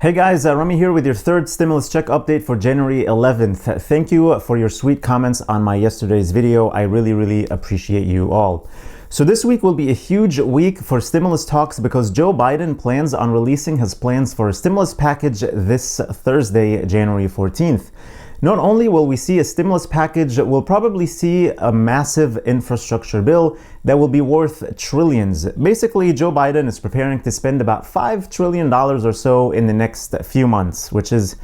Hey guys, Rami here with your third stimulus check update for January 11th. Thank you for your sweet comments on my yesterday's video. I really appreciate you all. So this week will be a huge week for stimulus talks because Joe Biden plans on releasing his plans for a stimulus package this Thursday, January 14th. Not only will we see a stimulus package, we'll probably see a massive infrastructure bill that will be worth trillions. Basically, Joe Biden is preparing to spend about $5 trillion or so in the next few months, which is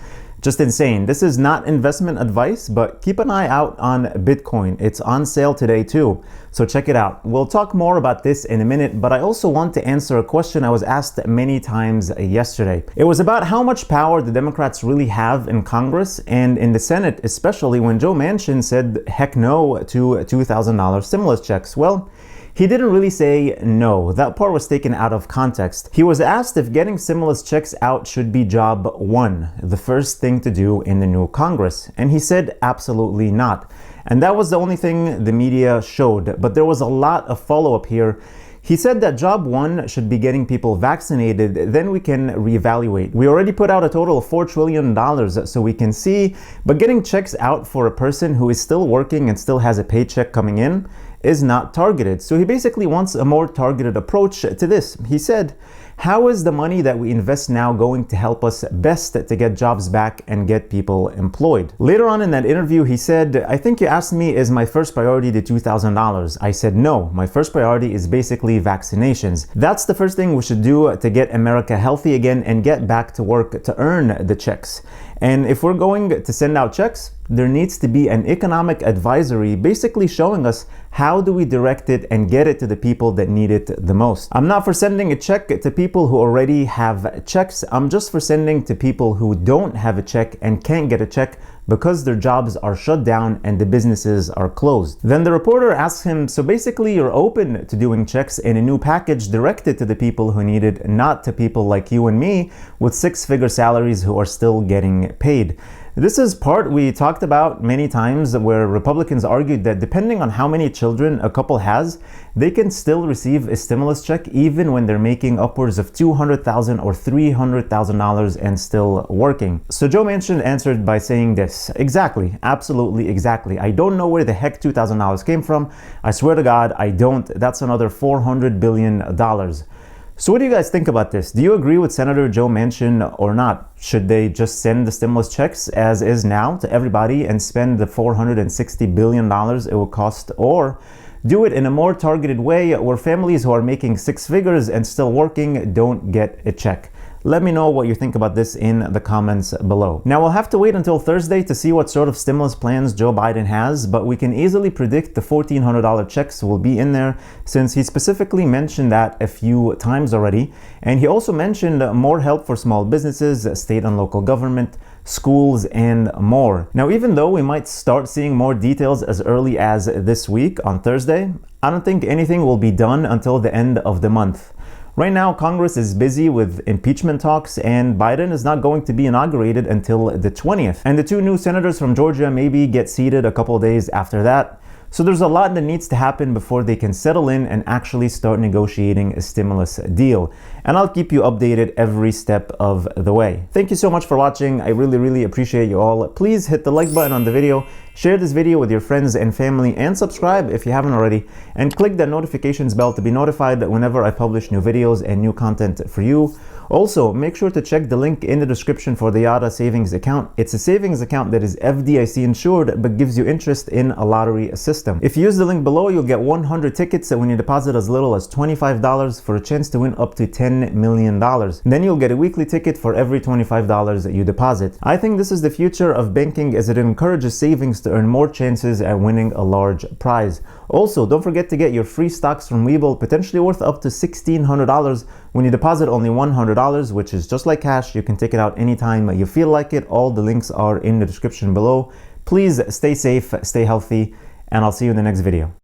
just insane. This is not investment advice, but keep an eye out on Bitcoin. It's on sale today too, so check it out. We'll talk more about this in a minute, but I also want to answer a question I was asked many times yesterday. It was about how much power the Democrats really have in Congress and in the Senate, especially when Joe Manchin said heck no to $2,000 stimulus checks. Well, he didn't really say no. That part was taken out of context. He was asked if getting stimulus checks out should be job one, the first thing to do in the new Congress. And he said absolutely not. And that was the only thing the media showed. But there was a lot of follow-up here. He said that job one should be getting people vaccinated, then we can reevaluate. We already put out a total of $4 trillion so we can see, but getting checks out for a person who is still working and still has a paycheck coming in is not targeted. So he basically wants a more targeted approach to this. He said, how is the money that we invest now going to help us best to get jobs back and get people employed? Later on in that interview, he said, I think you asked me, is my first priority the $2,000? I said, no, my first priority is basically vaccinations. That's the first thing we should do to get America healthy again and get back to work to earn the checks. And if we're going to send out checks, there needs to be an economic advisory basically showing us how do we direct it and get it to the people that need it the most. I'm not for sending a check to people who already have checks. I'm just for sending to people who don't have a check and can't get a check because their jobs are shut down and the businesses are closed. Then the reporter asks him, so basically you're open to doing checks in a new package directed to the people who need it, not to people like you and me with six-figure salaries who are still getting paid. This is part we talked about many times where Republicans argued that depending on how many children a couple has, they can still receive a stimulus check even when they're making upwards of $200,000 or $300,000 and still working. So Joe Manchin answered by saying this, exactly, absolutely exactly. I don't know where the heck $2,000 came from. I swear to God, I don't. That's another $400 billion. So what do you guys think about this? Do you agree with Senator Joe Manchin or not? Should they just send the stimulus checks as is now to everybody and spend the $460 billion it will cost, or do it in a more targeted way where families who are making six figures and still working don't get a check? Let me know what you think about this in the comments below. Now, we'll have to wait until Thursday to see what sort of stimulus plans Joe Biden has, but we can easily predict the $1,400 checks will be in there since he specifically mentioned that a few times already. And he also mentioned more help for small businesses, state and local government, schools, and more. Now, even though we might start seeing more details as early as this week on Thursday, I don't think anything will be done until the end of the month. Right now, Congress is busy with impeachment talks, and Biden is not going to be inaugurated until the 20th. And the two new senators from Georgia maybe get seated a couple days after that. So there's a lot that needs to happen before they can settle in and actually start negotiating a stimulus deal. And I'll keep you updated every step of the way. Thank you so much for watching. I really appreciate you all. Please hit the like button on the video, share this video with your friends and family, and subscribe if you haven't already. And click that notifications bell to be notified whenever I publish new videos and new content for you. Also, make sure to check the link in the description for the Yada savings account. It's a savings account that is FDIC insured but gives you interest in a lottery system. If you use the link below, you'll get 100 tickets when you deposit as little as $25 for a chance to win up to $10 million. Then you'll get a weekly ticket for every $25 that you deposit. I think this is the future of banking as it encourages savings to earn more chances at winning a large prize. Also, don't forget to get your free stocks from Webull, potentially worth up to $1,600 when you deposit only $100, which is just like cash. You can take it out anytime you feel like it. All the links are in the description below. Please stay safe, stay healthy, and I'll see you in the next video.